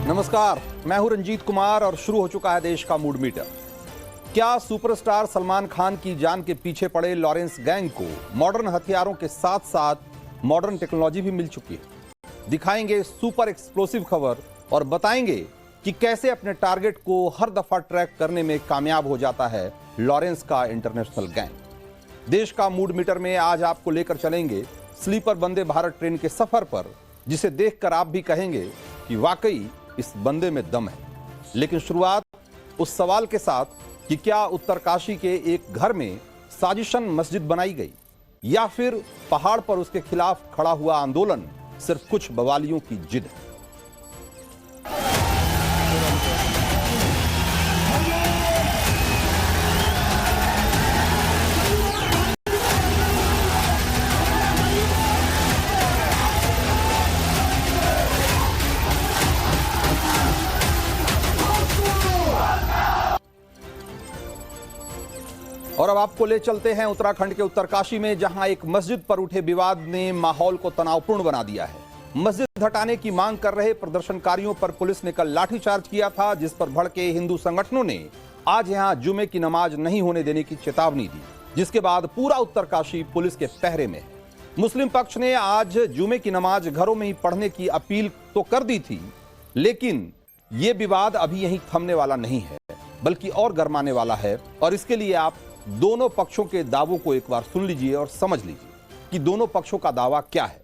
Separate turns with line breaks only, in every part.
नमस्कार, मैं हूं रंजीत कुमार और शुरू हो चुका है देश का मूड मीटर। क्या सुपरस्टार सलमान खान की जान के पीछे पड़े लॉरेंस गैंग को मॉडर्न हथियारों के साथ साथ मॉडर्न टेक्नोलॉजी भी मिल चुकी है? दिखाएंगे सुपर एक्सप्लोसिव खबर और बताएंगे कि कैसे अपने टारगेट को हर दफा ट्रैक करने में कामयाब हो जाता है लॉरेंस का इंटरनेशनल गैंग। देश का मूड मीटर में आज आपको लेकर चलेंगे स्लीपर वंदे भारत ट्रेन के सफर पर, जिसे देखकर आप भी कहेंगे कि वाकई इस बंदे में दम है। लेकिन शुरुआत उस सवाल के साथ कि क्या उत्तरकाशी के एक घर में साजिशन मस्जिद बनाई गई या फिर पहाड़ पर उसके खिलाफ खड़ा हुआ आंदोलन सिर्फ कुछ बवालियों की जिद है। और अब आपको ले चलते हैं उत्तराखंड के उत्तरकाशी में, जहां एक मस्जिद पर उठे विवाद ने माहौल को तनावपूर्ण बना दिया है। मस्जिद हटाने की मांग कर रहे प्रदर्शनकारियों पर पुलिस ने कल लाठीचार्ज किया था, जिस पर भड़के हिंदू संगठनों ने आज यहां जुमे की नमाज नहीं होने देने की चेतावनी दी, जिसके बाद पूरा उत्तरकाशी पुलिस के पहरे में है। मुस्लिम पक्ष ने आज जुमे की नमाज घरों में ही पढ़ने की अपील तो कर दी थी, लेकिन यह विवाद अभी यहीं थमने वाला नहीं है, बल्कि और गरमाने वाला है। और इसके लिए आप दोनों पक्षों के दावों को एक बार सुन लीजिए और समझ लीजिए कि दोनों पक्षों का दावा क्या है।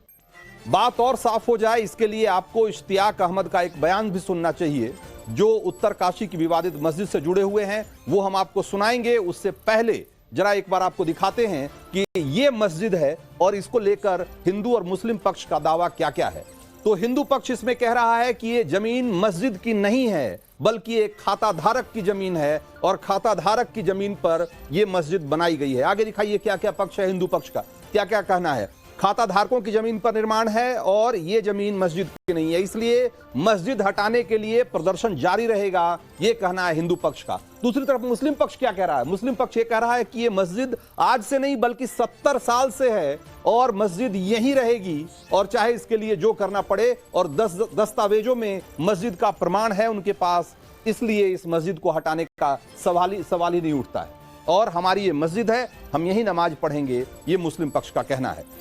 बात और साफ हो जाए, इसके लिए आपको इश्तियाक अहमद का एक बयान भी सुनना चाहिए, जो उत्तरकाशी की विवादित मस्जिद से जुड़े हुए हैं। वो हम आपको सुनाएंगे। उससे पहले जरा एक बार आपको दिखाते हैं कि ये मस्जिद है और इसको लेकर हिंदू और मुस्लिम पक्ष का दावा क्या क्या है। तो हिंदू पक्ष इसमें कह रहा है कि ये जमीन मस्जिद की नहीं है, बल्कि एक खाता धारक की जमीन है और खाता धारक की जमीन पर यह मस्जिद बनाई गई है। आगे दिखाइए क्या क्या पक्ष है हिंदू पक्ष का, क्या क्या कहना है। खाता धारकों की जमीन पर निर्माण है और यह जमीन मस्जिद की नहीं है, इसलिए मस्जिद हटाने के लिए प्रदर्शन जारी रहेगा, यह कहना है हिंदू पक्ष का। दूसरी तरफ मुस्लिम पक्ष क्या कह रहा है? मुस्लिम पक्ष यह कह रहा है कि यह मस्जिद आज से नहीं बल्कि 70 साल से है और मस्जिद यहीं रहेगी, और चाहे इसके लिए जो करना पड़े। और 10 दस्तावेजों में मस्जिद का प्रमाण है उनके पास, इसलिए इस मस्जिद को हटाने का सवाल ही नहीं उठता है। और हमारी ये मस्जिद है, हम यही नमाज पढ़ेंगे, ये मुस्लिम पक्ष का कहना है।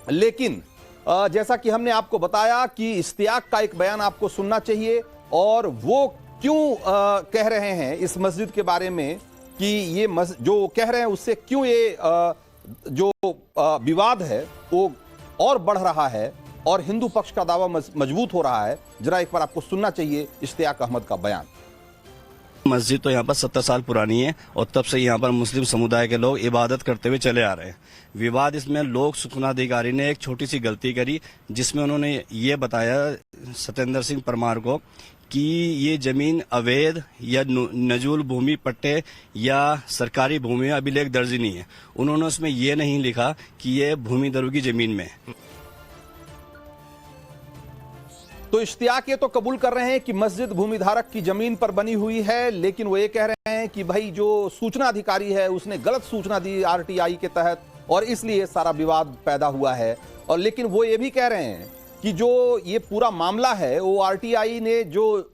लेकिन जैसा कि हमने आपको बताया कि इश्तियाक का एक बयान आपको सुनना चाहिए, और वो क्यों कह रहे हैं इस मस्जिद के बारे में कि ये जो कह रहे हैं उससे क्यों ये जो विवाद है वो और बढ़ रहा है और हिंदू पक्ष का दावा मजबूत हो रहा है। जरा एक बार आपको सुनना चाहिए इश्तियाक अहमद का बयान।
मस्जिद तो यहाँ पर 70 साल पुरानी है और तब से यहाँ पर मुस्लिम समुदाय के लोग इबादत करते हुए चले आ रहे हैं। विवाद इसमें लोक सुखनाधिकारी ने एक छोटी सी गलती करी, जिसमें उन्होंने ये बताया सत्येंद्र सिंह परमार को कि ये जमीन अवैध या नजूल भूमि पट्टे या सरकारी भूमि में अभिलेख दर्ज नहीं है। उन्होंने उसमें ये नहीं लिखा कि ये भूमिदरों की जमीन में है।
तो इश्तियाक ये तो कबूल कर रहे हैं कि मस्जिद भूमिधारक की जमीन पर बनी हुई है, लेकिन वो ये कह रहे हैं कि भाई जो सूचना अधिकारी है उसने गलत सूचना दी आरटीआई के तहत, और इसलिए सारा विवाद पैदा हुआ है। और लेकिन वो ये भी कह रहे हैं कि जो ये पूरा मामला है वो आरटीआई ने जो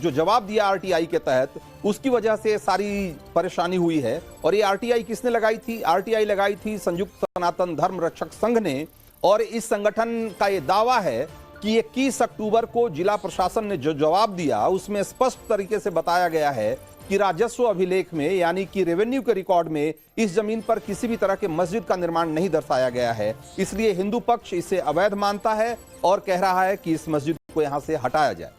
जवाब दिया आरटीआई के तहत, उसकी वजह से सारी परेशानी हुई है। और ये आरटीआई किसने लगाई थी? आरटीआई लगाई थी संयुक्त सनातन धर्म रक्षक संघ ने। और इस संगठन का ये दावा है कि 21 अक्टूबर को जिला प्रशासन ने जो जवाब दिया उसमें स्पष्ट तरीके से बताया गया है कि राजस्व अभिलेख में, यानी कि रेवेन्यू के रिकॉर्ड में, इस जमीन पर किसी भी तरह के मस्जिद का निर्माण नहीं दर्शाया गया है। इसलिए हिंदू पक्ष इसे अवैध मानता है और कह रहा है कि इस मस्जिद को यहां से हटाया जाए।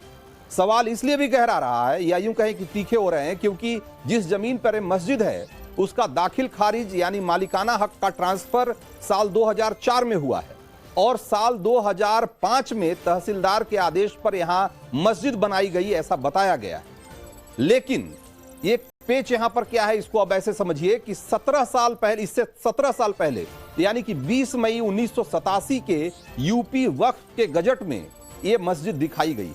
सवाल इसलिए भी गहरा रहा है, या यूं कहें कि तीखे हो रहे हैं, क्योंकि जिस जमीन पर मस्जिद है उसका दाखिल खारिज यानी मालिकाना हक का ट्रांसफर साल 2004 में हुआ है और साल 2005 में तहसीलदार के आदेश पर यहां मस्जिद बनाई गई, ऐसा बताया गया है। लेकिन ये पेच यहां पर क्या है, इसको अब ऐसे समझिए कि 17 साल पहले, इससे 17 साल पहले यानी कि 20 मई 1987 के यूपी वक्फ के गजट में यह मस्जिद दिखाई गई।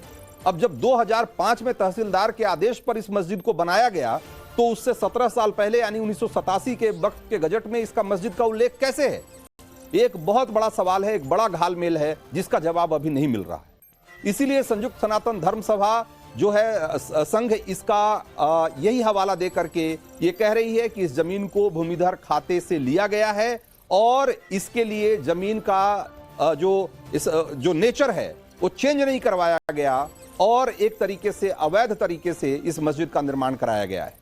अब जब 2005 में तहसीलदार के आदेश पर इस मस्जिद को बनाया गया, तो उससे 17 साल पहले यानी 1987 के वक्फ के गजट में इसका मस्जिद का उल्लेख कैसे है? एक बहुत बड़ा सवाल है, एक बड़ा घालमेल है, जिसका जवाब अभी नहीं मिल रहा है। इसीलिए संयुक्त सनातन धर्म सभा जो है संघ, इसका यही हवाला दे करके ये कह रही है कि इस जमीन को भूमिधर खाते से लिया गया है और इसके लिए जमीन का जो नेचर है वो चेंज नहीं करवाया गया और एक तरीके से अवैध तरीके से इस मस्जिद का निर्माण कराया गया है।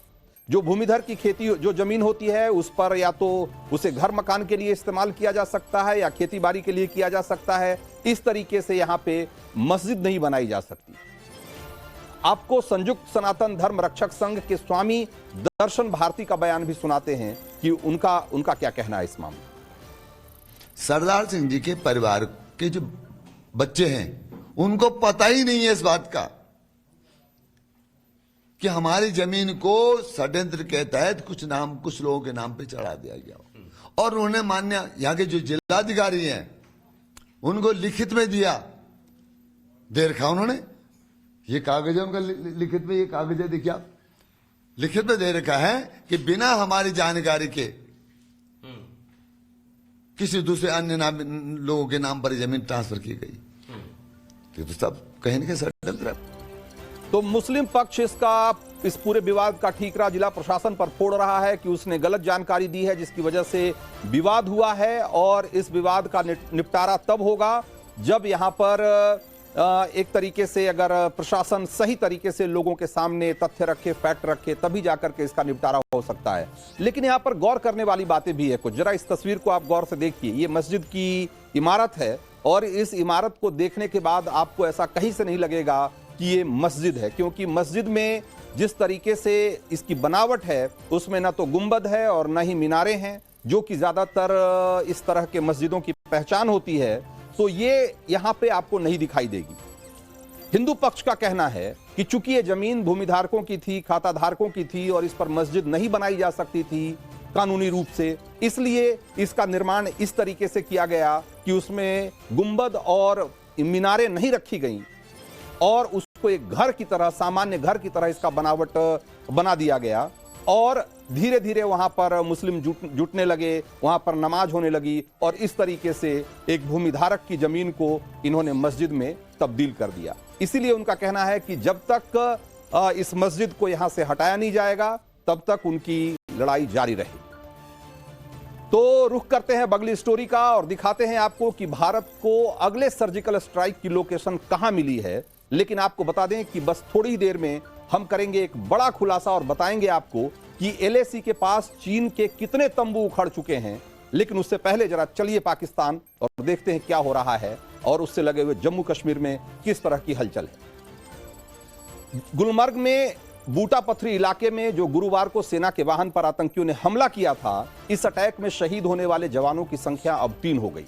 जो भूमिधर की खेती जो जमीन होती है उस पर या तो उसे घर मकान के लिए इस्तेमाल किया जा सकता है या खेती बाड़ी के लिए किया जा सकता है। इस तरीके से यहां पे मस्जिद नहीं बनाई जा सकती। आपको संयुक्त सनातन धर्म रक्षक संघ के स्वामी दर्शन भारती का बयान भी सुनाते हैं कि उनका क्या कहना है इस मामले।
सरदार सिंह जी के परिवार के जो बच्चे हैं उनको पता ही नहीं है इस बात का कि हमारी जमीन को षड्यंत्र के तहत कुछ लोगों के नाम पे चढ़ा दिया गया और उन्होंने मान्य यहाँ के जो जिलाधिकारी हैं उनको लिखित में दे रखा उन्होंने। ये कागज है उनका लिखित में, ये कागज है देखिए आप, लिखित में दे रखा है कि बिना हमारी जानकारी के किसी दूसरे अन्य लोगों के नाम पर जमीन ट्रांसफर की गई। तो सब कहीं न कहीं षड्यंत्र है।
तो मुस्लिम पक्ष इस पूरे विवाद का ठीकरा जिला प्रशासन पर फोड़ रहा है कि उसने गलत जानकारी दी है जिसकी वजह से विवाद हुआ है और इस विवाद का निपटारा तब होगा जब यहां पर एक तरीके से अगर प्रशासन सही तरीके से लोगों के सामने तथ्य रखे, फैक्ट रखे, तभी जाकर के इसका निपटारा हो सकता है। लेकिन यहां पर गौर करने वाली बातें भी है कुछ। जरा इस तस्वीर को आप गौर से देखिए। ये मस्जिद की इमारत है और इस इमारत को देखने के बाद आपको ऐसा कहीं से नहीं लगेगा कि ये मस्जिद है, क्योंकि मस्जिद में जिस तरीके से इसकी बनावट है उसमें ना तो गुंबद है और ना ही मीनारे हैं, जो कि ज्यादातर इस तरह के मस्जिदों की पहचान होती है। तो ये यहां पे आपको नहीं दिखाई देगी। हिंदू पक्ष का कहना है कि चूंकि ये जमीन भूमिधारकों की थी, खाता धारकों की थी और इस पर मस्जिद नहीं बनाई जा सकती थी कानूनी रूप से, इसलिए इसका निर्माण इस तरीके से किया गया कि उसमें गुंबद और मीनारें नहीं रखी गई और उसको एक घर की तरह, सामान्य घर की तरह इसका बनावट बना दिया गया और धीरे धीरे वहां पर मुस्लिम जुटने लगे, वहां पर नमाज होने लगी और इस तरीके से एक भूमिधारक की जमीन को इन्होंने मस्जिद में तब्दील कर दिया। इसीलिए उनका कहना है कि जब तक इस मस्जिद को यहां से हटाया नहीं जाएगा तब तक उनकी लड़ाई जारी रहेगी। तो रुख करते हैं अगली स्टोरी का और दिखाते हैं आपको कि भारत को अगले सर्जिकल स्ट्राइक की लोकेशन कहां मिली है। लेकिन आपको बता दें कि बस थोड़ी ही देर में हम करेंगे एक बड़ा खुलासा और बताएंगे आपको कि LAC के पास चीन के कितने तंबू उखड़ चुके हैं। लेकिन उससे पहले जरा चलिए पाकिस्तान और देखते हैं क्या हो रहा है और उससे लगे हुए जम्मू कश्मीर में किस तरह की हलचल है। गुलमर्ग में बूटा पथरी इलाके में जो गुरुवार को सेना के वाहन पर आतंकियों ने हमला किया था, इस अटैक में शहीद होने वाले जवानों की संख्या अब 3 हो गई।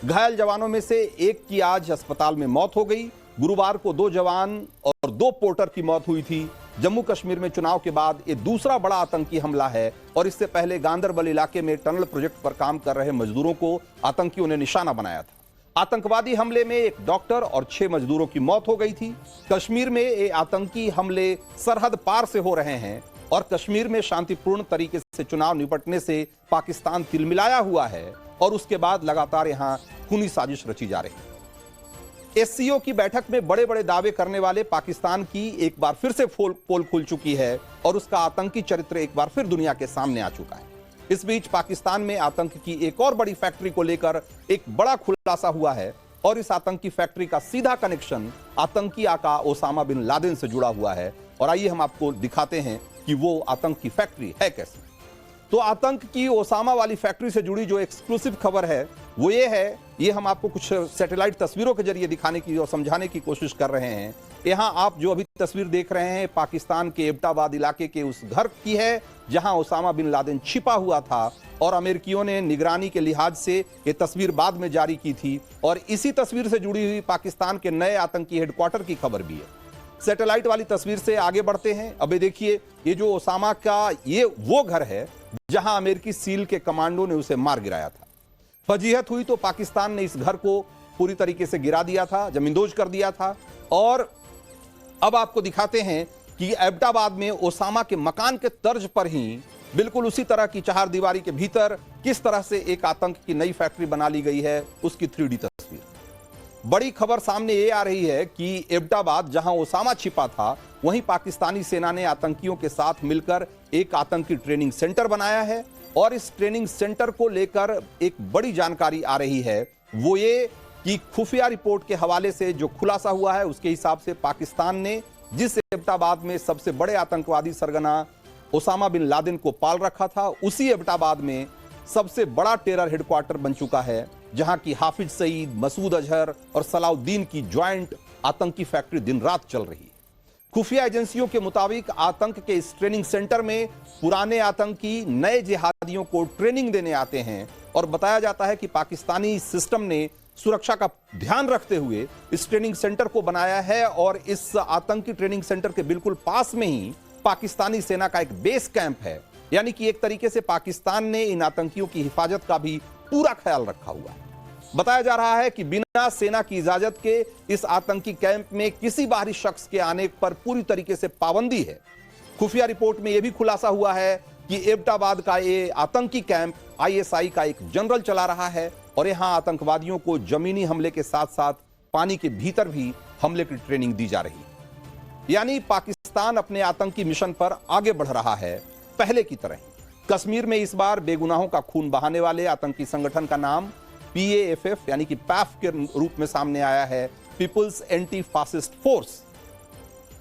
घायल जवानों में से एक की आज अस्पताल में मौत हो गई। गुरुवार को 2 जवान और 2 पोर्टर की मौत हुई थी। जम्मू कश्मीर में चुनाव के बाद ये दूसरा बड़ा आतंकी हमला है और इससे पहले गांदरबल इलाके में टनल प्रोजेक्ट पर काम कर रहे मजदूरों को आतंकियों ने निशाना बनाया था। आतंकवादी हमले में एक डॉक्टर और 6 मजदूरों की मौत हो गई थी। कश्मीर में ये आतंकी हमले सरहद पार से हो रहे हैं और कश्मीर में शांतिपूर्ण तरीके से चुनाव निपटने से पाकिस्तान तिलमिलाया हुआ है और उसके बाद लगातार यहां खूनी साजिश रची जा रही है। SCO की बैठक में बड़े बड़े दावे करने वाले पाकिस्तान की एक बार फिर से पोल खुल चुकी है और उसका आतंकी चरित्र एक बार फिर दुनिया के सामने आ चुका है। इस बीच पाकिस्तान में आतंक की एक और बड़ी फैक्ट्री को लेकर एक बड़ा खुलासा हुआ है और इस आतंकी फैक्ट्री का सीधा कनेक्शन आतंकी आका ओसामा बिन लादेन से जुड़ा हुआ है। और आइए हम आपको दिखाते हैं कि वो आतंकी फैक्ट्री है कैसे। तो आतंक की ओसामा वाली फैक्ट्री से जुड़ी जो एक्सक्लूसिव खबर है वो ये है, ये हम आपको कुछ सैटेलाइट तस्वीरों के जरिए दिखाने की और समझाने की कोशिश कर रहे हैं। यहां आप जो अभी तस्वीर देख रहे हैं पाकिस्तान के एबटाबाद इलाके के उस घर की है जहां ओसामा बिन लादेन छिपा हुआ था और अमेरिकियों ने निगरानी के लिहाज से ये तस्वीर बाद में जारी की थी। और इसी तस्वीर से जुड़ी हुई पाकिस्तान के नए आतंकी हेडक्वार्टर की खबर भी है। सैटेलाइट वाली तस्वीर से आगे बढ़ते हैं। अबे देखिए, ये जो ओसामा का ये वो घर है जहां अमेरिकी सील के कमांडो ने उसे मार गिराया था। फजीहत हुई तो पाकिस्तान ने इस घर को पूरी तरीके से गिरा दिया था, जमींदोज कर दिया था। और अब आपको दिखाते हैं कि एबटाबाद में ओसामा के मकान के तर्ज पर ही बिल्कुल उसी तरह की चहारदीवारी के भीतर किस तरह से एक आतंक की नई फैक्ट्री बना ली गई है, उसकी 3D तस्वीर। बड़ी खबर सामने ये आ रही है कि एबटाबाद, जहां ओसामा छिपा था, वहीं पाकिस्तानी सेना ने आतंकियों के साथ मिलकर एक आतंकी ट्रेनिंग सेंटर बनाया है। और इस ट्रेनिंग सेंटर को लेकर एक बड़ी जानकारी आ रही है, वो ये कि खुफिया रिपोर्ट के हवाले से जो खुलासा हुआ है, उसके हिसाब से पाकिस्तान ने जिस एबटाबाद में सबसे बड़े आतंकवादी सरगना ओसामा बिन लादेन को पाल रखा था, उसी एबटाबाद में सबसे बड़ा टेरर हेडक्वार्टर बन चुका है, जहां की हाफिज सईद, मसूद अजहर और सलाउद्दीन की ज्वाइंट आतंकी फैक्ट्री दिन रात चल रही है। खुफिया एजेंसियों के मुताबिक आतंक के इस ट्रेनिंग सेंटर में पुराने आतंकी नए जिहादियों को ट्रेनिंग देने आते हैं और बताया जाता है कि पाकिस्तानी सिस्टम ने सुरक्षा का ध्यान रखते हुए इस ट्रेनिंग सेंटर को बनाया है। और इस आतंकी ट्रेनिंग सेंटर के बिल्कुल पास में ही पाकिस्तानी सेना का एक बेस कैंप है, यानी कि एक तरीके से पाकिस्तान ने इन आतंकियों की हिफाजत का भी पूरा ख्याल रखा हुआ है। बताया जा रहा है कि बिना सेना की इजाजत के इस आतंकी कैंप में किसी बाहरी शख्स के आने पर पूरी तरीके से पाबंदी है। खुफिया रिपोर्ट में यह भी खुलासा हुआ है कि एबटाबाद का ये आतंकी कैंप आईएसआई का एक जनरल चला रहा है और यहां आतंकवादियों को जमीनी हमले के साथ साथ पानी के भीतर भी हमले की ट्रेनिंग दी जा रही है। यानी पाकिस्तान अपने आतंकी मिशन पर आगे बढ़ रहा है पहले की तरह ही। कश्मीर में इस बार बेगुनाहों का खून बहाने वाले आतंकी संगठन का नाम PAFF यानी कि पैफ के रूप में सामने आया है, पीपुल्स एंटी फासिस्ट फोर्स।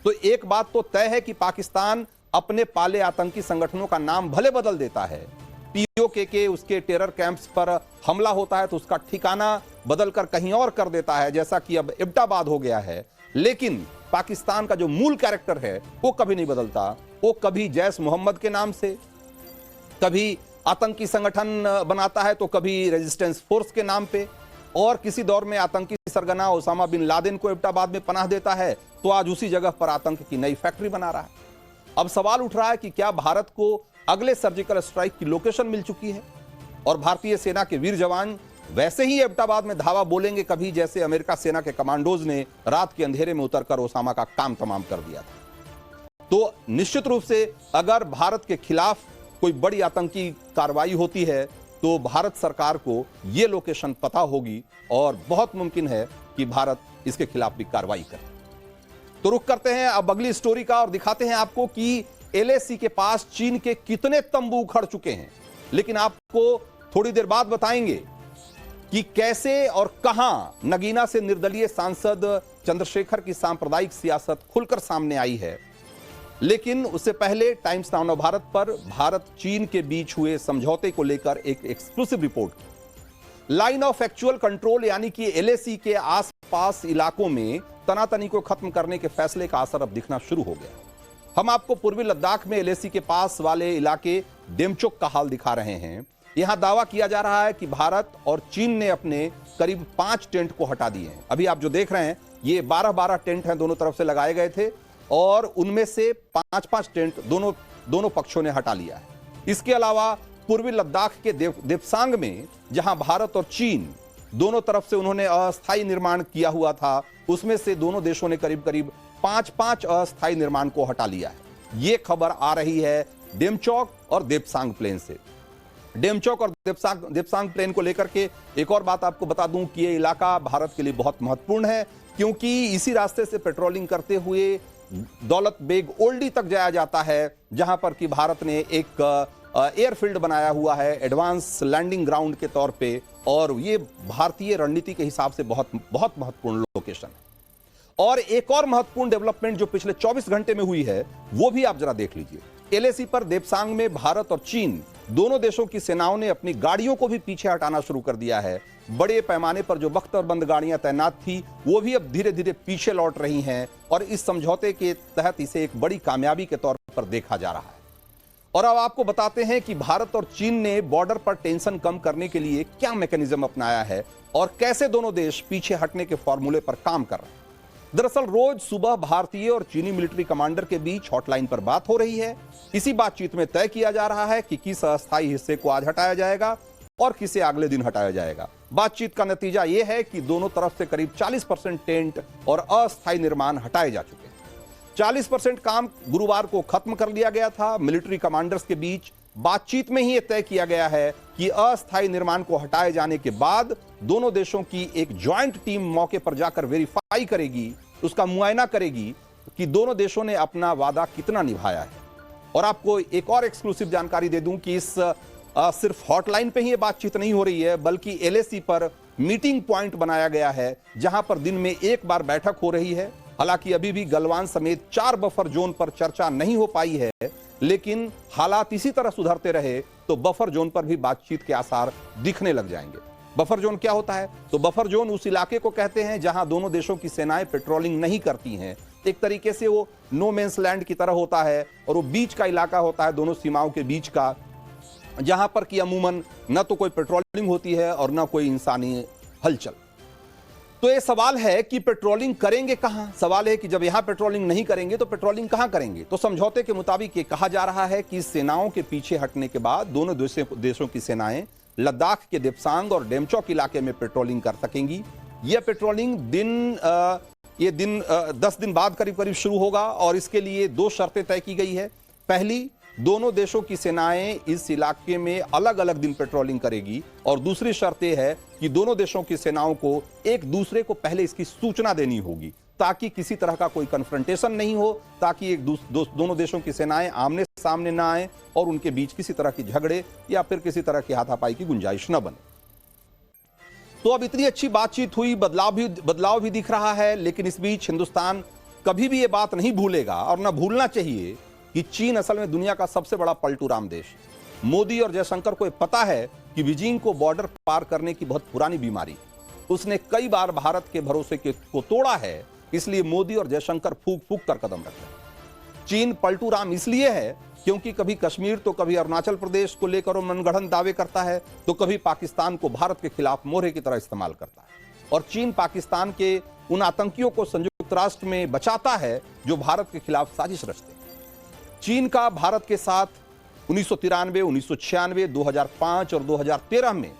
तो एक बात तो तय है कि पाकिस्तान अपने पाले आतंकी संगठनों का नाम भले बदल देता है, POK के उसके टेरर कैंप्स पर हमला होता है तो उसका ठिकाना बदलकर कहीं और कर देता है, जैसा कि अब एबटाबाद हो गया है, लेकिन पाकिस्तान का जो मूल कैरेक्टर है वो कभी नहीं बदलता। वो कभी जैश मोहम्मद के नाम से, कभी आतंकी संगठन बनाता है तो कभी रेजिस्टेंस फोर्स के नाम पे, और किसी दौर में आतंकी सरगना ओसामा बिन लादेन को एबटाबाद में पनाह देता है तो आज उसी जगह पर आतंक की नई फैक्ट्री बना रहा है। अब सवाल उठ रहा है कि क्या भारत को अगले सर्जिकल स्ट्राइक की लोकेशन मिल चुकी है और भारतीय सेना के वीर जवान वैसे ही एबटाबाद में धावा बोलेंगे कभी, जैसे अमेरिका सेना के कमांडोज ने रात के अंधेरे में उतरकर ओसामा का काम तमाम कर दिया था। तो निश्चित रूप से अगर भारत के खिलाफ कोई बड़ी आतंकी कार्रवाई होती है तो भारत सरकार को यह लोकेशन पता होगी और बहुत मुमकिन है कि भारत इसके खिलाफ भी कार्रवाई करे। तो रुख करते हैं अब अगली स्टोरी का और दिखाते हैं आपको कि LAC के पास चीन के कितने तंबू उखड़ चुके हैं। लेकिन आपको थोड़ी देर बाद बताएंगे कि कैसे और कहां नगीना से निर्दलीय सांसद चंद्रशेखर की सांप्रदायिक सियासत खुलकर सामने आई है। लेकिन उससे पहले टाइम्स नाउ भारत पर भारत चीन के बीच हुए समझौते को लेकर एक एक्सक्लूसिव रिपोर्ट की। लाइन ऑफ एक्चुअल कंट्रोल यानी कि LAC के आसपास इलाकों में तनातनी को खत्म करने के फैसले का असर अब दिखना शुरू हो गया। हम आपको पूर्वी लद्दाख में LAC के पास वाले इलाके डेमचोक का हाल दिखा रहे हैं। यहां दावा किया जा रहा है कि भारत और चीन ने अपने करीब 5 टेंट को हटा दिए हैं। अभी आप जो देख रहे हैं ये 12-12 टेंट हैं, दोनों तरफ से लगाए गए थे और उनमें से 5-5 टेंट दोनों पक्षों ने हटा लिया है। इसके अलावा पूर्वी लद्दाख के देपसांग में जहां भारत और चीन दोनों तरफ से उन्होंने अस्थायी निर्माण किया हुआ था, उसमें से दोनों देशों ने करीब करीब 5-5 अस्थायी निर्माण को हटा लिया है। यह खबर आ रही है डेमचौक और देपसांग प्लेन से। डेमचौक और देपसांग प्लेन को लेकर के एक और बात आपको बता दूं कि यह इलाका भारत के लिए बहुत महत्वपूर्ण है, क्योंकि इसी रास्ते से पेट्रोलिंग करते हुए दौलत बेग ओल्डी तक जाया जाता है, जहां पर कि भारत ने एक एयरफील्ड बनाया हुआ है एडवांस लैंडिंग ग्राउंड के तौर पे, और ये भारतीय रणनीति के हिसाब से बहुत बहुत महत्वपूर्ण लोकेशन है। और एक और महत्वपूर्ण डेवलपमेंट जो पिछले 24 घंटे में हुई है वो भी आप जरा देख लीजिए। LAC पर देपसांग में भारत और चीन दोनों देशों की सेनाओं ने अपनी गाड़ियों को भी पीछे हटाना शुरू कर दिया है। बड़े पैमाने पर जो बख्तरबंद गाड़ियां तैनात थी वो भी अब धीरे धीरे पीछे लौट रही हैं और इस समझौते के तहत इसे एक बड़ी कामयाबी के तौर पर देखा जा रहा है। और अब आपको बताते हैं कि भारत और चीन ने बॉर्डर पर टेंशन कम करने के लिए क्या मैकेनिज्म अपनाया है और कैसे दोनों देश पीछे हटने के फॉर्मूले पर काम कर रहे हैं। दरअसल रोज सुबह भारतीय और चीनी मिलिट्री कमांडर के बीच हॉटलाइन पर बात हो रही है। इसी बातचीत में तय किया जा रहा है कि किस अस्थायी हिस्से को आज हटाया जाएगा और किसे अगले दिन हटाया जाएगा। बातचीत का नतीजा यह है कि दोनों तरफ से करीब 40% टेंट और अस्थायी निर्माण हटाए जा चुके हैं। 40% काम गुरुवार को खत्म कर लिया गया था। मिलिट्री कमांडर्स के बीच बातचीत में ही यह तय किया गया है कि अस्थायी निर्माण को हटाए जाने के बाद दोनों देशों की एक ज्वाइंट टीम मौके पर जाकर वेरीफाई करेगी, उसका मुआयना करेगी कि दोनों देशों ने अपना वादा कितना निभाया है। और आपको एक और एक्सक्लूसिव जानकारी दे दूं कि इस सिर्फ हॉटलाइन पे ही ये बातचीत नहीं हो रही है, बल्कि एलएसी पर मीटिंग पॉइंट बनाया गया है, जहां पर दिन में एक बार बैठक हो रही है। हालांकि अभी भी गलवान समेत 4 बफर जोन पर चर्चा नहीं हो पाई है, लेकिन हालात इसी तरह सुधरते रहे तो बफर जोन पर भी बातचीत के आसार दिखने लग जाएंगे। बफर जोन क्या होता है? तो बफर जोन उस इलाके को कहते हैं जहां दोनों देशों की सेनाएं पेट्रोलिंग नहीं करती हैं। एक तरीके से वो नो मेंस लैंड की तरह होता है, और वो बीच का इलाका होता है, दोनों सीमाओं के बीच का, जहां पर कि अमूमन न तो कोई पेट्रोलिंग होती है और न कोई इंसानी हलचल। तो ये सवाल है कि पेट्रोलिंग करेंगे कहां? सवाल है कि जब यहां पेट्रोलिंग नहीं करेंगे तो पेट्रोलिंग कहां करेंगे? तो समझौते के मुताबिक ये कहा जा रहा है कि सेनाओं के पीछे हटने के बाद दोनों देशों की सेनाएं लद्दाख के देप्सांग और डेमचौक इलाके में पेट्रोलिंग कर सकेंगी। यह पेट्रोलिंग 10 दिन बाद करीब करीब शुरू होगा, और इसके लिए 2 शर्तें तय की गई है। पहली, दोनों देशों की सेनाएं इस इलाके में अलग अलग दिन पेट्रोलिंग करेगी, और दूसरी शर्त यह है कि दोनों देशों की सेनाओं को एक दूसरे को पहले इसकी सूचना देनी होगी, ताकि किसी तरह का कोई कन्फ्रंटेशन नहीं हो, ताकि दोनों देशों की सेनाएं आमने सामने ना आए और उनके बीच किसी तरह की झगड़े या फिर किसी तरह की हाथापाई की गुंजाइश न बने। तो अब इतनी अच्छी बातचीत हुई, बदलाव भी दिख रहा है, लेकिन इस बीच हिंदुस्तान कभी भी यह बात नहीं भूलेगा और न भूलना चाहिए कि चीन असल में दुनिया का सबसे बड़ा पलटूराम देश है। मोदी और जयशंकर को पता है कि बीजिंग को बॉर्डर पार करने की बहुत पुरानी बीमारी, उसने कई बार भारत के भरोसे को तोड़ा है, इसलिए मोदी और जयशंकर फूक फूक कर कदम रखते हैं। चीन पलटूराम इसलिए है क्योंकि कभी कश्मीर तो कभी अरुणाचल प्रदेश को लेकर मनगढ़ंत दावे करता है, तो कभी पाकिस्तान को भारत के खिलाफ मोहरे की तरह इस्तेमाल करता है। और चीन पाकिस्तान के उन आतंकियों को संयुक्त राष्ट्र में बचाता है जो भारत के खिलाफ साजिश रचते हैं। चीन का भारत के साथ 1993, 1996, 2005 और 2013 में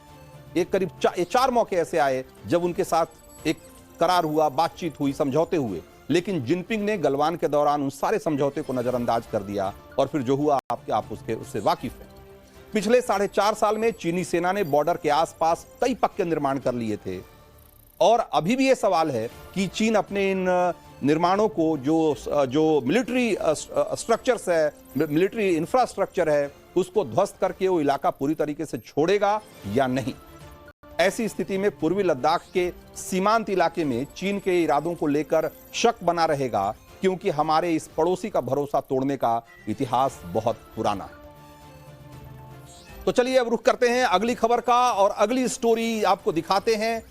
एक करीब 4 मौके ऐसे आए जब उनके साथ एक करार हुआ, बातचीत हुई, समझौते हुए, लेकिन जिनपिंग ने गलवान के दौरान उन सारे समझौते को नजरअंदाज कर दिया, और फिर जो हुआ आप उससे वाकिफ हैं। पिछले 4.5 साल में चीनी सेना ने बॉर्डर के आसपास कई पक्के निर्माण कर लिए थे, और अभी भी यह सवाल है कि चीन अपने इन निर्माणों को जो मिलिट्री स्ट्रक्चर्स है, मिलिट्री इंफ्रास्ट्रक्चर है, उसको ध्वस्त करके वो इलाका पूरी तरीके से छोड़ेगा या नहीं। ऐसी स्थिति में पूर्वी लद्दाख के सीमांत इलाके में चीन के इरादों को लेकर शक बना रहेगा, क्योंकि हमारे इस पड़ोसी का भरोसा तोड़ने का इतिहास बहुत पुराना है। तो चलिए अब रुख करते हैं अगली खबर का, और अगली स्टोरी आपको दिखाते हैं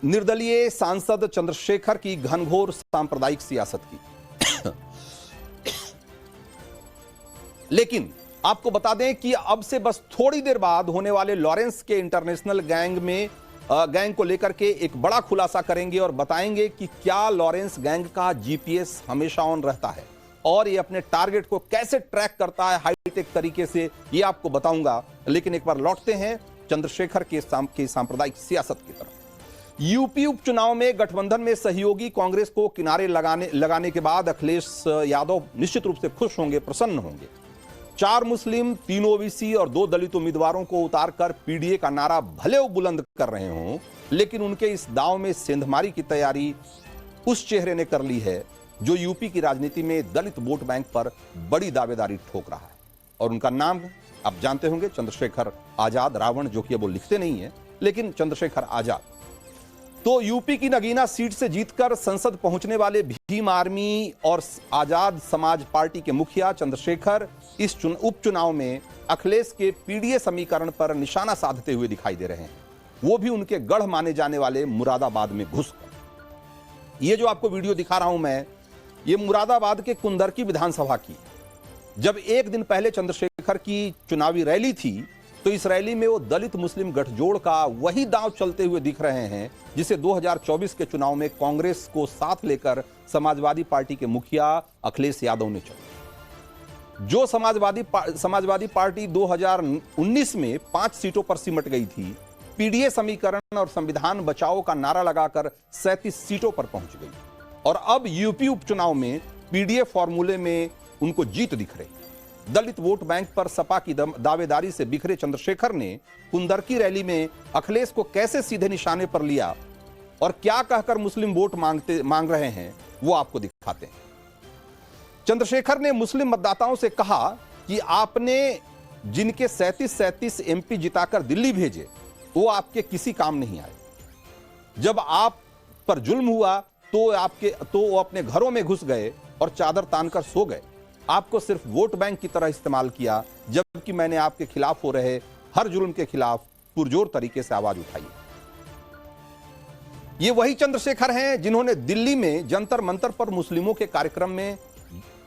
निर्दलीय सांसद चंद्रशेखर की घनघोर सांप्रदायिक सियासत की। लेकिन आपको बता दें कि अब से बस थोड़ी देर बाद होने वाले लॉरेंस के इंटरनेशनल गैंग को लेकर के एक बड़ा खुलासा करेंगे और बताएंगे कि क्या लॉरेंस गैंग का जीपीएस हमेशा ऑन रहता है और ये अपने टारगेट को कैसे ट्रैक करता है हाईटेक तरीके से, ये आपको बताऊंगा। लेकिन एक बार लौटते हैं चंद्रशेखर के सांप्रदायिक सियासत की तरफ। यूपी उपचुनाव में गठबंधन में सहयोगी कांग्रेस को किनारे लगाने के बाद अखिलेश यादव निश्चित रूप से खुश होंगे, प्रसन्न होंगे। 4 मुस्लिम, 3 ओबीसी और 2 दलित उम्मीदवारों को उतारकर पीडीए का नारा भले वो बुलंद कर रहे हों, लेकिन उनके इस दांव में सेंधमारी की तैयारी उस चेहरे ने कर ली है जो यूपी की राजनीति में दलित वोट बैंक पर बड़ी दावेदारी ठोक रहा है। और उनका नाम आप जानते होंगे, चंद्रशेखर आजाद। रावण जो कि वो लिखते नहीं है, लेकिन चंद्रशेखर आजाद। तो यूपी की नगीना सीट से जीतकर संसद पहुंचने वाले भीम आर्मी और आजाद समाज पार्टी के मुखिया चंद्रशेखर इस उपचुनाव में अखिलेश के पीडीए समीकरण पर निशाना साधते हुए दिखाई दे रहे हैं, वो भी उनके गढ़ माने जाने वाले मुरादाबाद में घुसकर। ये जो आपको वीडियो दिखा रहा हूं मैं, ये मुरादाबाद के कुंदरकी विधानसभा की। जब एक दिन पहले चंद्रशेखर की चुनावी रैली थी, तो इस रैली में वो दलित मुस्लिम गठजोड़ का वही दांव चलते हुए दिख रहे हैं जिसे 2024 के चुनाव में कांग्रेस को साथ लेकर समाजवादी पार्टी के मुखिया अखिलेश यादव ने चुना। जो समाजवादी पार्टी 2019 में 5 सीटों पर सिमट गई थी, पीडीए समीकरण और संविधान बचाओ का नारा लगाकर 37 सीटों पर पहुंच गई। और अब यूपी उपचुनाव में पीडीए फॉर्मूले में उनको जीत दिख रही। दलित वोट बैंक पर सपा की दावेदारी से बिखरे चंद्रशेखर ने कुंदरकी रैली में अखिलेश को कैसे सीधे निशाने पर लिया और क्या कहकर मुस्लिम वोट मांग रहे हैं, वो आपको दिखाते हैं। चंद्रशेखर ने मुस्लिम मतदाताओं से कहा कि आपने जिनके 37 एमपी जिताकर दिल्ली भेजे, वो आपके किसी काम नहीं आए। जब आप पर जुल्म हुआ तो वो अपने घरों में घुस गए और चादर तानकर सो गए। आपको सिर्फ वोट बैंक की तरह इस्तेमाल किया, जबकि मैंने आपके खिलाफ हो रहे हर जुल्म के खिलाफ पुरजोर तरीके से आवाज उठाई। ये वही चंद्रशेखर हैं जिन्होंने दिल्ली में जंतर मंतर पर मुस्लिमों के कार्यक्रम में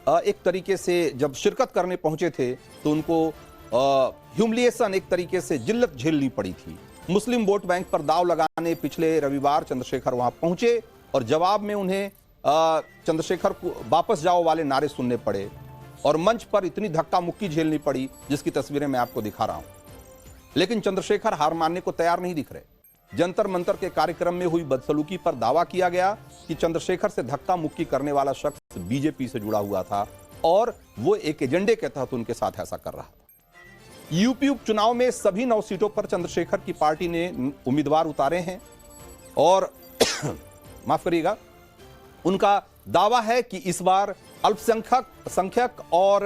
एक तरीके से जब शिरकत करने पहुंचे थे तो उनको ह्यूमिलिएशन, एक तरीके से जिल्लत झेलनी पड़ी थी। मुस्लिम वोट बैंक पर दाव लगाने पिछले रविवार चंद्रशेखर वहां पहुंचे और जवाब में उन्हें चंद्रशेखर को वापस जाओ वाले नारे सुनने पड़े और मंच पर इतनी धक्का मुक्की झेलनी पड़ी जिसकी तस्वीरें मैं आपको दिखा रहा हूं। लेकिन चंद्रशेखर हार मानने को तैयार नहीं दिख रहे। जंतर मंतर के कार्यक्रम में हुई बदसलूकी पर दावा किया गया कि चंद्रशेखर से धक्का मुक्की करने वाला शख्स बीजेपी से जुड़ा हुआ था और वो एक एजेंडे के तहत उनके साथ ऐसा कर रहा था। यूपी उपचुनाव में सभी 9 सीटों पर चंद्रशेखर की पार्टी ने उम्मीदवार उतारे हैं और माफ करिएगा, उनका दावा है कि इस बार अल्पसंख्यक और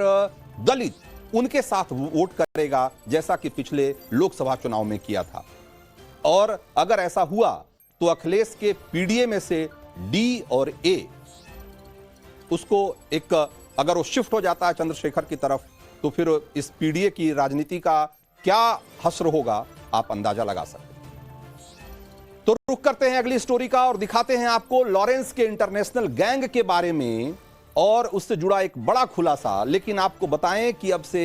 दलित उनके साथ वोट करेगा, जैसा कि पिछले लोकसभा चुनाव में किया था। और अगर ऐसा हुआ तो अखिलेश के पीडीए में से डी और ए उसको एक, अगर वो शिफ्ट हो जाता है चंद्रशेखर की तरफ, तो फिर इस पीडीए की राजनीति का क्या हश्र होगा, आप अंदाजा लगा सकते हैं। तो रुक करते हैं अगली स्टोरी का और दिखाते हैं आपको लॉरेंस के इंटरनेशनल गैंग के बारे में और उससे जुड़ा एक बड़ा खुलासा। लेकिन आपको बताएं कि अब से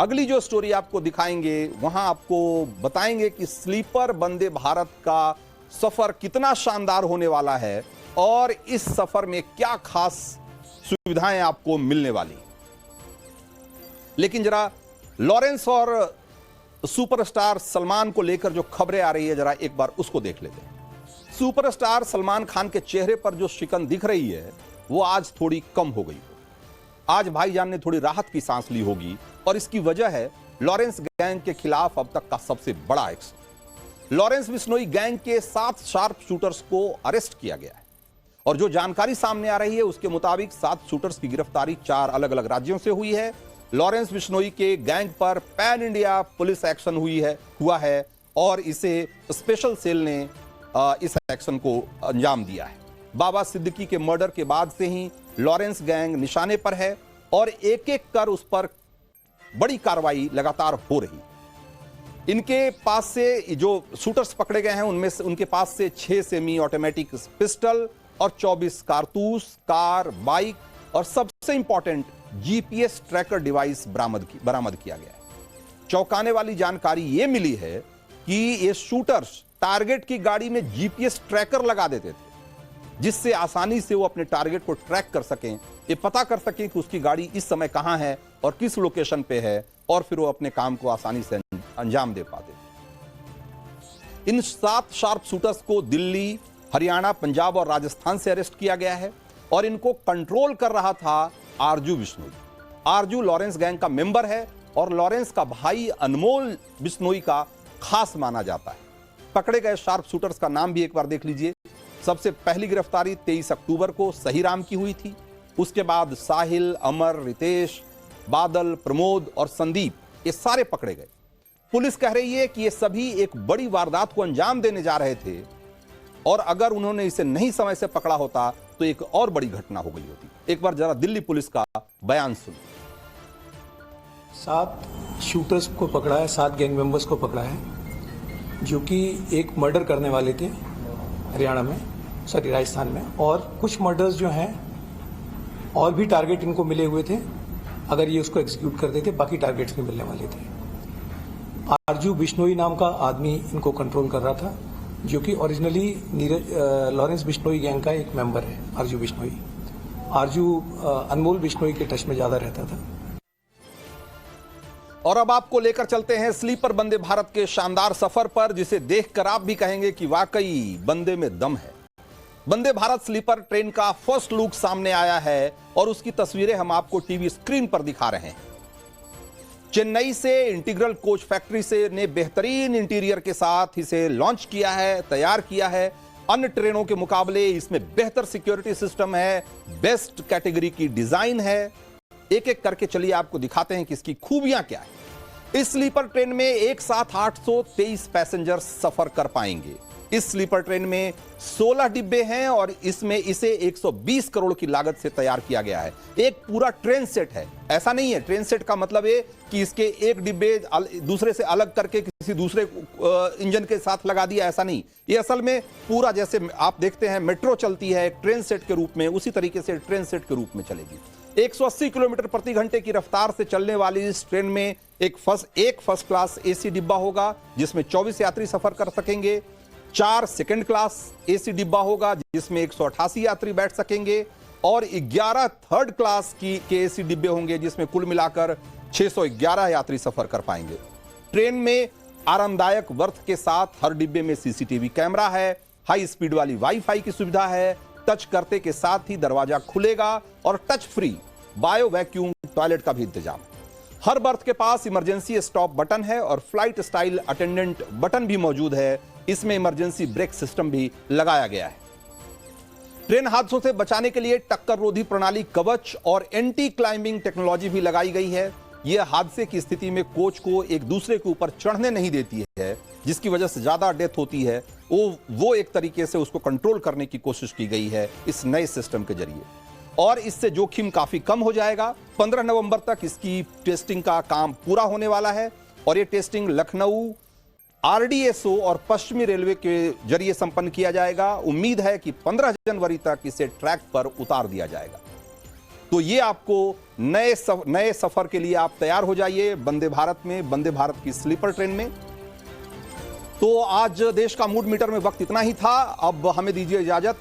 अगली जो स्टोरी आपको दिखाएंगे वहां आपको बताएंगे कि स्लीपर वंदे भारत का सफर कितना शानदार होने वाला है और इस सफर में क्या खास सुविधाएं आपको मिलने वाली। लेकिन जरा लॉरेंस और सुपरस्टार सलमान को लेकर जो खबरें आ रही है, जरा एक बार उसको देख लेते हैं। सुपरस्टार सलमान खान के चेहरे पर जो शिकन दिख रही है वो आज थोड़ी कम हो गई। आज भाईजान ने थोड़ी राहत की सांस ली होगी और इसकी वजह है लॉरेंस गैंग के खिलाफ अब तक का सबसे बड़ा एक्शन। लॉरेंस बिश्नोई गैंग के 7 शार्प शूटर्स को अरेस्ट किया गया है और जो जानकारी सामने आ रही है उसके मुताबिक 7 शूटर्स की गिरफ्तारी 4 अलग अलग राज्यों से हुई है। लॉरेंस बिश्नोई के गैंग पर पैन इंडिया पुलिस एक्शन हुआ है और इसे स्पेशल सेल ने इस एक्शन को अंजाम दिया है। बाबा सिद्दीकी के मर्डर के बाद से ही लॉरेंस गैंग निशाने पर है और एक एक कर उस पर बड़ी कार्रवाई लगातार हो रही। इनके पास से जो शूटर्स पकड़े गए हैं उनमें से उनके पास से 6 सेमी ऑटोमेटिक पिस्टल और 24 कारतूस, कार, बाइक और सबसे इंपॉर्टेंट जीपीएस ट्रैकर डिवाइस बरामद किया गया है। चौंकाने वाली जानकारी यह मिली है कि ये शूटर्स टारगेट की गाड़ी में जीपीएस ट्रैकर लगा देते थे, जिससे आसानी से वो अपने टारगेट को ट्रैक कर सकें, ये पता कर सकें कि उसकी गाड़ी इस समय कहां है और किस लोकेशन पे है और फिर वो अपने काम को आसानी से अंजाम दे पाते। इन 7 शार्प शूटर्स को दिल्ली, हरियाणा, पंजाब और राजस्थान से अरेस्ट किया गया है और इनको कंट्रोल कर रहा था आरजू बिश्नोई। आरजू लॉरेंस गैंग का मेंबर है और लॉरेंस का भाई अनमोल बिश्नोई का खास माना जाता है। पकड़े गए शार्प शूटर्स का नाम भी एक बार देख लीजिए। सबसे पहली गिरफ्तारी 23 अक्टूबर को सहीराम की हुई थी। उसके बाद साहिल, अमर, रितेश, बादल, प्रमोद और संदीप, ये सारे पकड़े गए। पुलिस कह रही है कि ये सभी एक बड़ी वारदात को अंजाम देने जा रहे थे और अगर उन्होंने इसे नहीं समय से पकड़ा होता तो एक और बड़ी घटना हो गई होती। एक बार जरा दिल्ली पुलिस का बयान सुनिए।
7 शूटर्स को पकड़ा है, 7 गैंग मेंबर्स को पकड़ा है, जो कि एक मर्डर करने वाले थे हरियाणा में, राजस्थान में, और कुछ मर्डर्स जो हैं और भी टारगेट इनको मिले हुए थे। अगर ये उसको एग्जीक्यूट करते थे बाकी टारगेट्स भी मिलने वाले थे। आरजू बिश्नोई नाम का आदमी इनको कंट्रोल कर रहा था, जो कि ओरिजिनली लॉरेंस बिश्नोई गैंग का एक मेंबर है। आरजू बिश्नोई, आरजू अनमोल बिश्नोई के टच में ज्यादा रहता था।
और अब आपको लेकर चलते हैं स्लीपर वंदे भारत के शानदार सफर पर, जिसे देखकर आप भी कहेंगे कि वाकई बंदे में दम है। वंदे भारत स्लीपर ट्रेन का फर्स्ट लुक सामने आया है और उसकी तस्वीरें हम आपको टीवी स्क्रीन पर दिखा रहे हैं। चेन्नई से इंटीग्रल कोच फैक्ट्री से ने बेहतरीन इंटीरियर के साथ इसे लॉन्च किया है, तैयार किया है। अन्य ट्रेनों के मुकाबले इसमें बेहतर सिक्योरिटी सिस्टम है, बेस्ट कैटेगरी की डिजाइन है। एक एक करके चलिए आपको दिखाते हैं कि इसकी खूबियां क्या है। इस स्लीपर ट्रेन में एक साथ 823 पैसेंजर सफर कर पाएंगे। इस स्लीपर ट्रेन में 16 डिब्बे हैं और इसमें इसे 120 करोड़ की लागत से तैयार किया गया है। एक पूरा ट्रेन सेट है, ऐसा नहीं है। ट्रेन सेट का मतलब है कि इसके एक डिब्बे दूसरे से अलग करके किसी दूसरे इंजन के साथ लगा दिया, ऐसा नहीं। ये असल में पूरा, जैसे आप देखते हैं मेट्रो चलती है एक ट्रेन सेट के रूप में, उसी तरीके से ट्रेन सेट के रूप में चलेगी। 180 किलोमीटर प्रति घंटे की रफ्तार से चलने वाली इस ट्रेन में एक फर्स्ट क्लास एसी डिब्बा होगा जिसमें 24 यात्री सफर कर सकेंगे। 4 सेकंड क्लास एसी डिब्बा होगा जिसमें 188 यात्री बैठ सकेंगे और 11 थर्ड क्लास के एसी डिब्बे होंगे जिसमें कुल मिलाकर 611 यात्री सफर कर पाएंगे। ट्रेन में आरामदायक बर्थ के साथ हर डिब्बे में सीसीटीवी कैमरा है, हाई स्पीड वाली वाईफाई की सुविधा है, टच करते के साथ ही दरवाजा खुलेगा और touch free bio vacuum toilet का भी इंतजाम। हर बर्थ के पास इमरजेंसी स्टॉप बटन है और फ्लाइट स्टाइल अटेंडेंट बटन भी मौजूद है। इसमें इमरजेंसी ब्रेक सिस्टम भी लगाया गया है। ट्रेन हादसों से बचाने के लिए टक्कर रोधी प्रणाली कवच और एंटी क्लाइंबिंग टेक्नोलॉजी भी लगाई गई है। यह हादसे की स्थिति में कोच को एक दूसरे के ऊपर चढ़ने नहीं देती है, जिसकी वजह से ज्यादा डेथ होती है। वो एक तरीके से उसको कंट्रोल करने की कोशिश की गई है इस नए सिस्टम के जरिए और इससे जोखिम काफी कम हो जाएगा। 15 नवंबर तक इसकी टेस्टिंग का काम पूरा होने वाला है और यह टेस्टिंग लखनऊ, आरडीएसओ और पश्चिमी रेलवे के जरिए संपन्न किया जाएगा। उम्मीद है कि 15 जनवरी तक इसे ट्रैक पर उतार दिया जाएगा। तो ये आपको नए सफर के लिए आप तैयार हो जाइए वंदे भारत में, वंदे भारत की स्लीपर ट्रेन में। तो आज देश का मूड मीटर में वक्त इतना ही था। अब हमें दीजिए इजाजत।